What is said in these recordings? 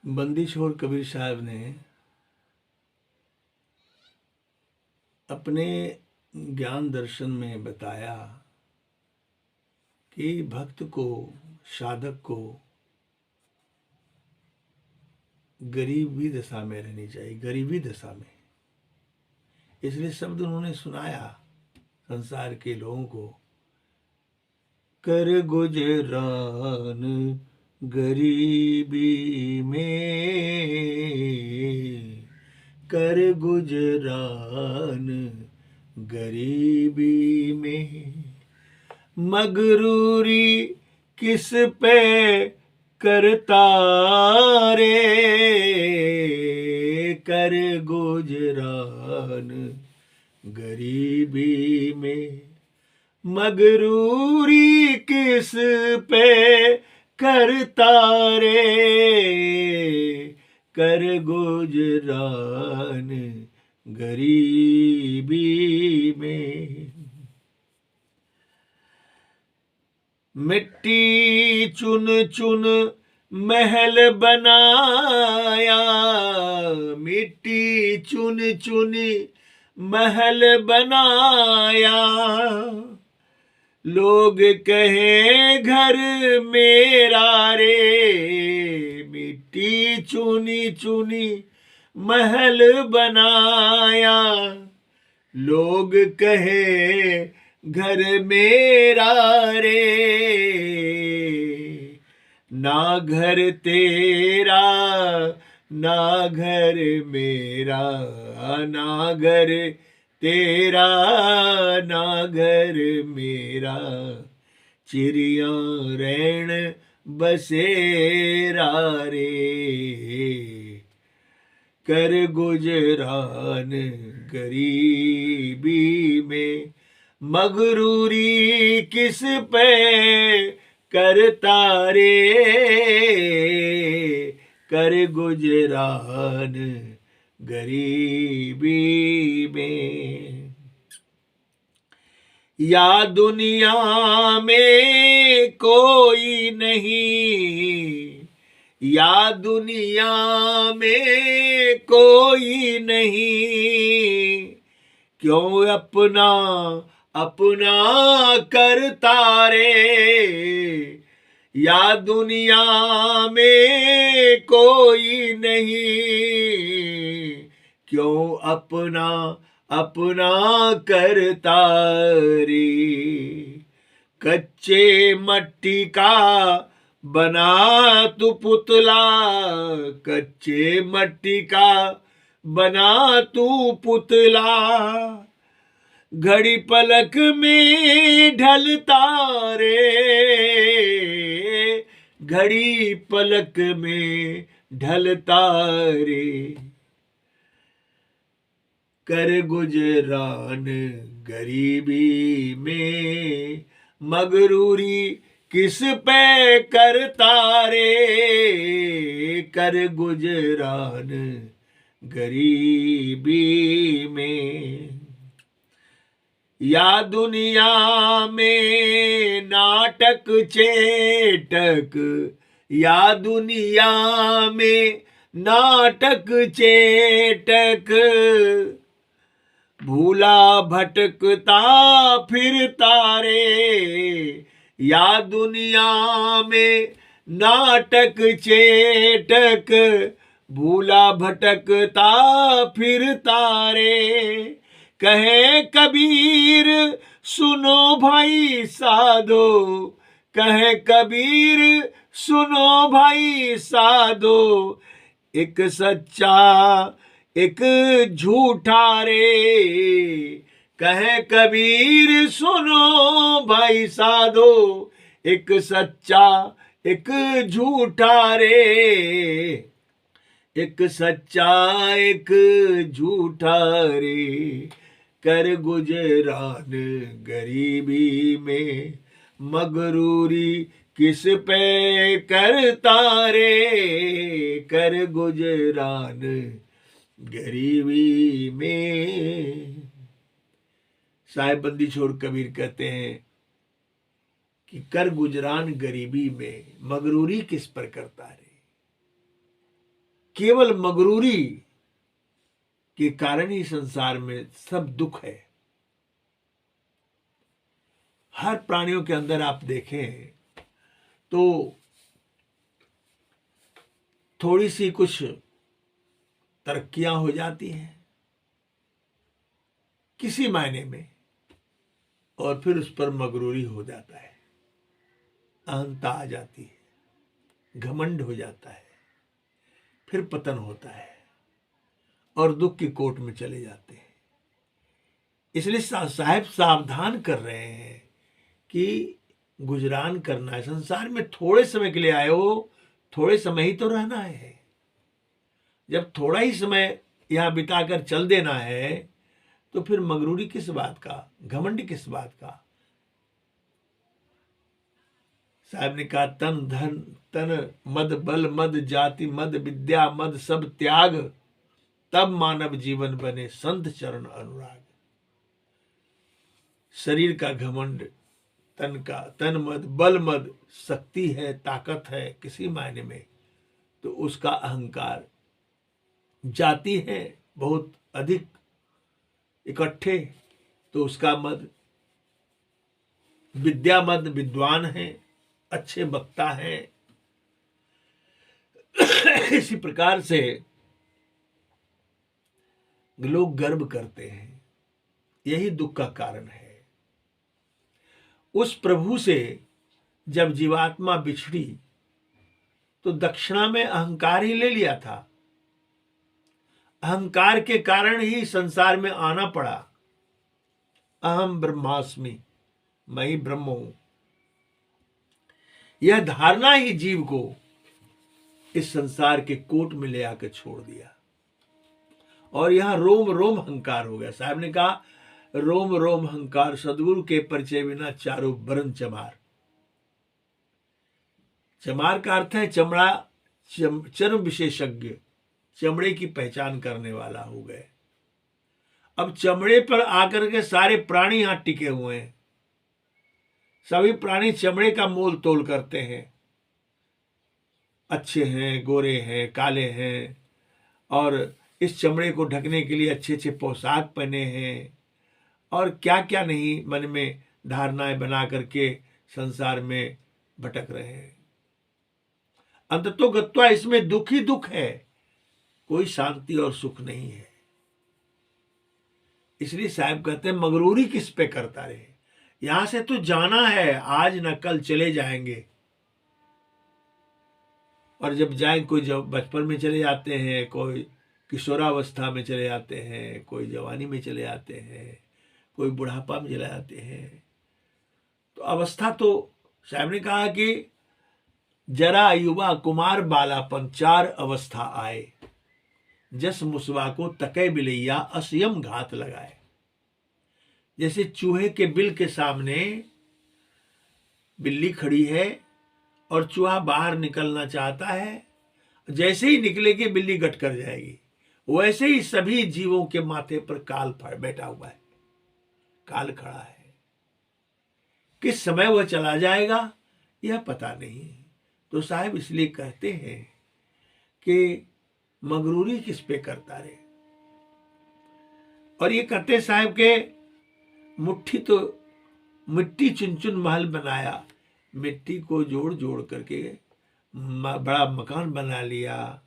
बंदी छोड़ कबीर साहब ने अपने ज्ञान दर्शन में बताया कि भक्त को, साधक को गरीबी दशा में रहनी चाहिए, गरीबी दशा में। इसलिए शब्द उन्होंने सुनाया संसार के लोगों को, कर गुजरान गरीबी में, कर गुजरान गरीबी में, मगरूरी किस पे करता रे, कर गुजरान गरीबी में, मगरूरी किस पे करता रे, कर गुजरान गरीबी में। मिट्टी चुन चुन महल बनाया, मिट्टी चुन चुन महल बनाया, लोग कहे घर मेरा रे, मिट्टी चुनी चुनी महल बनाया, लोग कहे घर मेरा रे, ना घर तेरा ना घर मेरा, ना घर तेरा ना घर मेरा, चिड़िया रैन बसेरा रे, कर गुजरान गरीबी में, मगरूरी किस पे करता रे, कर गुजरान गरीबी में। या दुनिया में कोई नहीं, या दुनिया में कोई नहीं, क्यों अपना अपना करता रे, या दुनिया में कोई नहीं, क्यों अपना अपना करता रे, कच्चे मट्टी का बना तू पुतला, कच्चे मट्टी का बना तू पुतला, घड़ी पलक में ढलता रे, घड़ी पलक में ढलता रे, कर गुजरान गरीबी में, मगरूरी किस पे करता रे, कर गुजरान गरीबी में। या दुनिया में नाटक चेटक, या दुनिया में नाटक चेटक, भूला भटकता फिरता रे, या दुनिया में नाटक चेटक, भूला भटकता फिरता रे, कहे कबीर सुनो भाई साधो, कहे कबीर सुनो भाई साधो, एक सच्चा एक झूठा रे, कहे कबीर सुनो भाई साधो, एक सच्चा एक झूठा रे, एक सच्चा एक झूठा रे, कर गुजरान गरीबी में, मगरूरी किस पे करता रे, कर गुजरान गरीबी में। साहिब बंदी छोड़ कबीर कहते हैं कि कर गुजरान गरीबी में, मगरूरी किस पर करता रे, केवल मगरूरी के कारण ही संसार में सब दुख है। हर प्राणियों के अंदर आप देखें तो थोड़ी सी कुछ तरक्कियां हो जाती हैं किसी मायने में, और फिर उस पर मगरूरी हो जाता है, अहंता आ जाती है, घमंड हो जाता है, फिर पतन होता है और दुख की कोट में चले जाते हैं। इसलिए साहब सावधान कर रहे हैं कि गुजरान करना है। संसार में थोड़े समय के लिए आए हो, थोड़े समय ही तो रहना है। जब थोड़ा ही समय यहां बिताकर चल देना है तो फिर मगरूरी किस बात का, घमंड किस बात का। साहब ने कहा तन धन तन मद बल मद जाति मद विद्या मद सब त्याग, तब मानव जीवन बने संत चरण अनुराग। शरीर का घमंड, तन मद बल मद, शक्ति है ताकत है किसी मायने में तो उसका अहंकार, जाति है बहुत अधिक इकट्ठे तो उसका मद, विद्या मद विद्वान है अच्छे वक्ता है। इसी प्रकार से लोग गर्व करते हैं, यही दुख का कारण है। उस प्रभु से जब जीवात्मा बिछड़ी तो दक्षिणा में अहंकार ही ले लिया था। अहंकार के कारण ही संसार में आना पड़ा। अहम ब्रह्मास्मि, मैं ही ब्रह्म हूं, यह धारणा ही जीव को इस संसार के कोट में ले आकर छोड़ दिया और यहां रोम रोम अहंकार हो गया। साहब ने कहा रोम रोम अहंकार, सदगुरु के परिचय बिना चारों बरन चमार। चमार का अर्थ है चमड़ा, चर्म विशेषज्ञ, चमड़े की पहचान करने वाला हो गए। अब चमड़े पर आकर के सारे प्राणी यहां टिके हुए हैं। सभी प्राणी चमड़े का मोल तोल करते हैं, अच्छे हैं, गोरे हैं, काले हैं, और इस चमड़े को ढकने के लिए अच्छे अच्छे पोशाक पहने हैं और क्या क्या नहीं मन में धारणाएं बना करके संसार में भटक रहे हैं। अंततोगत्वा इसमें दुख ही दुख है, कोई शांति और सुख नहीं है। इसलिए साहब कहते हैं मगरूरी किस पे करता रहे, यहां से तो जाना है, आज न कल चले जाएंगे। और जब जाएं, कोई जब बचपन में चले जाते हैं, कोई किशोरावस्था में चले जाते हैं, कोई जवानी में चले जाते हैं, कोई बुढ़ापा में चले जाते हैं। तो अवस्था तो साहब ने कहा कि जरा युवा कुमार बालापन चार अवस्था आए, जस मुसवा को तके बिलैया असयम घात लगाए। जैसे चूहे के बिल के सामने बिल्ली खड़ी है और चूहा बाहर निकलना चाहता है, जैसे ही निकलेगी बिल्ली गट कर जाएगी, वैसे ही सभी जीवों के माथे पर काल बैठा हुआ है, काल खड़ा है। किस समय वह चला जाएगा यह पता नहीं। तो साहब इसलिए कहते हैं कि मगरूरी किस पे करता रहे। और ये कहते साहब के मुट्ठी तो मिट्टी चुन चुन महल बनाया, मिट्टी को जोड़ जोड़ करके बड़ा मकान बना लिया,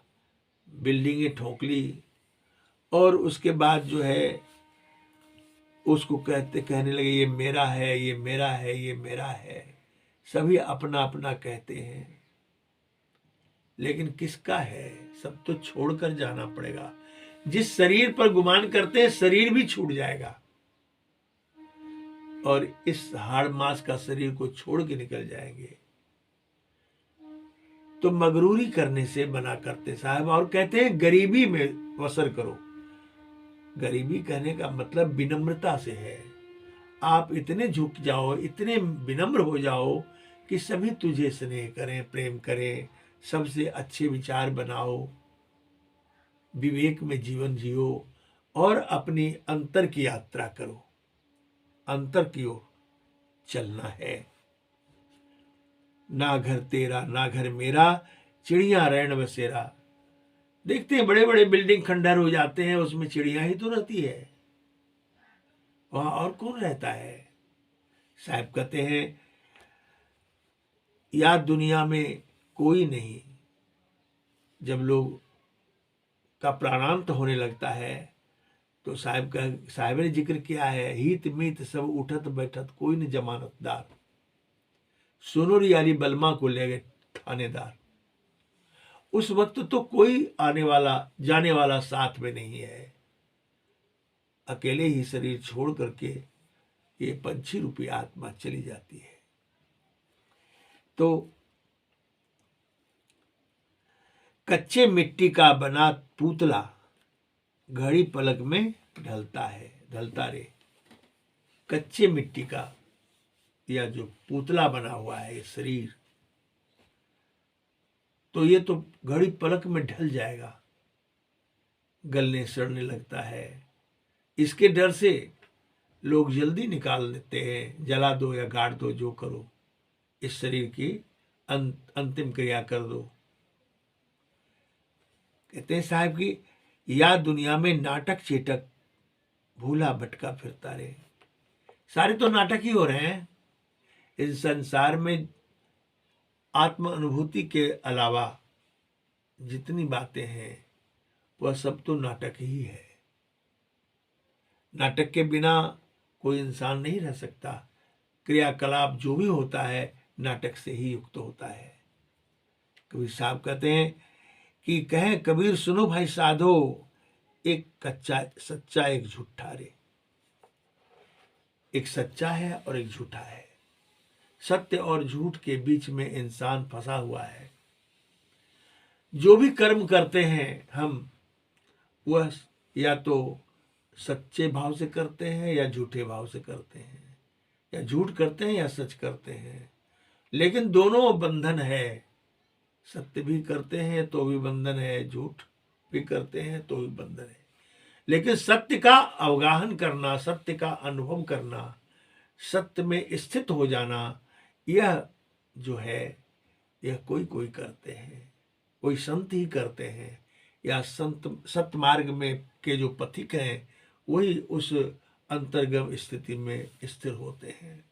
बिल्डिंगें ठोक ली, और उसके बाद जो है उसको कहने लगे ये मेरा है, ये मेरा है, ये मेरा है। सभी अपना अपना कहते हैं, लेकिन किसका है? सब तो छोड़कर जाना पड़ेगा। जिस शरीर पर गुमान करते हैं शरीर भी छूट जाएगा, और इस हाड़ मांस का शरीर को छोड़ के निकल जाएंगे। तो मगरूरी करने से मना करते साहब, और कहते हैं गरीबी में बसर करो। गरीबी कहने का मतलब विनम्रता से है। आप इतने झुक जाओ, इतने विनम्र हो जाओ कि सभी तुझे स्नेह करें, प्रेम करें, सबसे अच्छे विचार बनाओ, विवेक में जीवन जियो और अपनी अंतर की यात्रा करो। अंतर की ओर चलना है। ना घर तेरा ना घर मेरा, चिड़िया रैन बसेरा, देखते हैं बड़े बड़े बिल्डिंग खंडहर हो जाते हैं, उसमें चिड़िया ही तो रहती है, वहां और कौन रहता है। साहब कहते हैं या दुनिया में कोई नहीं, जब लोग का प्राणांत होने लगता है तो साहब ने जिक्र किया है, हित मीत सब उठत बैठत कोई न जमानतदार, सुनो रियाली बलमा को ले गए थानेदार। उस वक्त तो कोई आने वाला जाने वाला साथ में नहीं है, अकेले ही शरीर छोड़ करके ये पंछी रूपी आत्मा चली जाती है। तो कच्चे मिट्टी का बना पुतला घड़ी पलक में ढलता है, ढलता रे। कच्चे मिट्टी का या जो पुतला बना हुआ है ये शरीर, तो ये तो घड़ी पलक में ढल जाएगा, गलने सड़ने लगता है। इसके डर से लोग जल्दी निकाल देते हैं, जला दो या गाड़ दो, जो करो, इस शरीर की अंतिम क्रिया कर दो। कहते हैं साहब की या दुनिया में नाटक चेटक भूला भटका फिरता रे। सारे तो नाटक ही हो रहे हैं इस संसार में। आत्म अनुभूति के अलावा जितनी बातें हैं वह सब तो नाटक ही है। नाटक के बिना कोई इंसान नहीं रह सकता। क्रियाकलाप जो भी होता है नाटक से ही युक्त होता है। कबीर साहब कहते हैं कि कहें कबीर सुनो भाई साधो, एक कच्चा सच्चा एक झूठा रे। एक सच्चा है और एक झूठा है। सत्य और झूठ के बीच में इंसान फंसा हुआ है। जो भी कर्म करते हैं हम, वह या तो सच्चे भाव से करते हैं या झूठे भाव से करते हैं, या झूठ करते हैं या सच करते हैं, लेकिन दोनों बंधन है। सत्य भी करते हैं तो भी बंधन है, झूठ भी करते हैं तो भी बंधन है। लेकिन सत्य का अवगाहन करना, सत्य का अनुभव करना, सत्य में स्थित हो जाना, यह जो है यह कोई कोई करते हैं, कोई संत ही करते हैं, या संत सत्य मार्ग में के जो पथिक हैं वही उस अंतर्गम स्थिति में स्थिर होते हैं।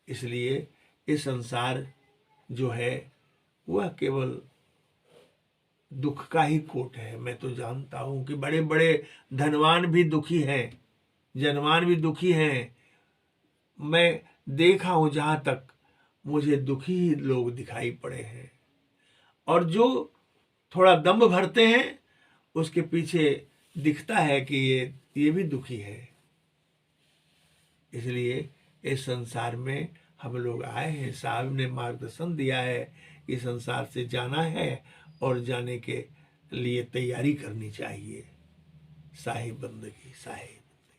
इसलिए ये संसार जो है वह केवल दुख का ही कोट है। मैं तो जानता हूं कि बड़े बड़े धनवान भी दुखी हैं, जनवान भी दुखी हैं। मैं देखा हूं, जहां तक मुझे दुखी ही लोग दिखाई पड़े हैं, और जो थोड़ा दम भरते हैं उसके पीछे दिखता है कि ये भी दुखी है। इसलिए इस संसार में हम लोग आए हैं, साहब ने मार्गदर्शन दिया है कि संसार से जाना है और जाने के लिए तैयारी करनी चाहिए। साहिब बंदगी साहिब।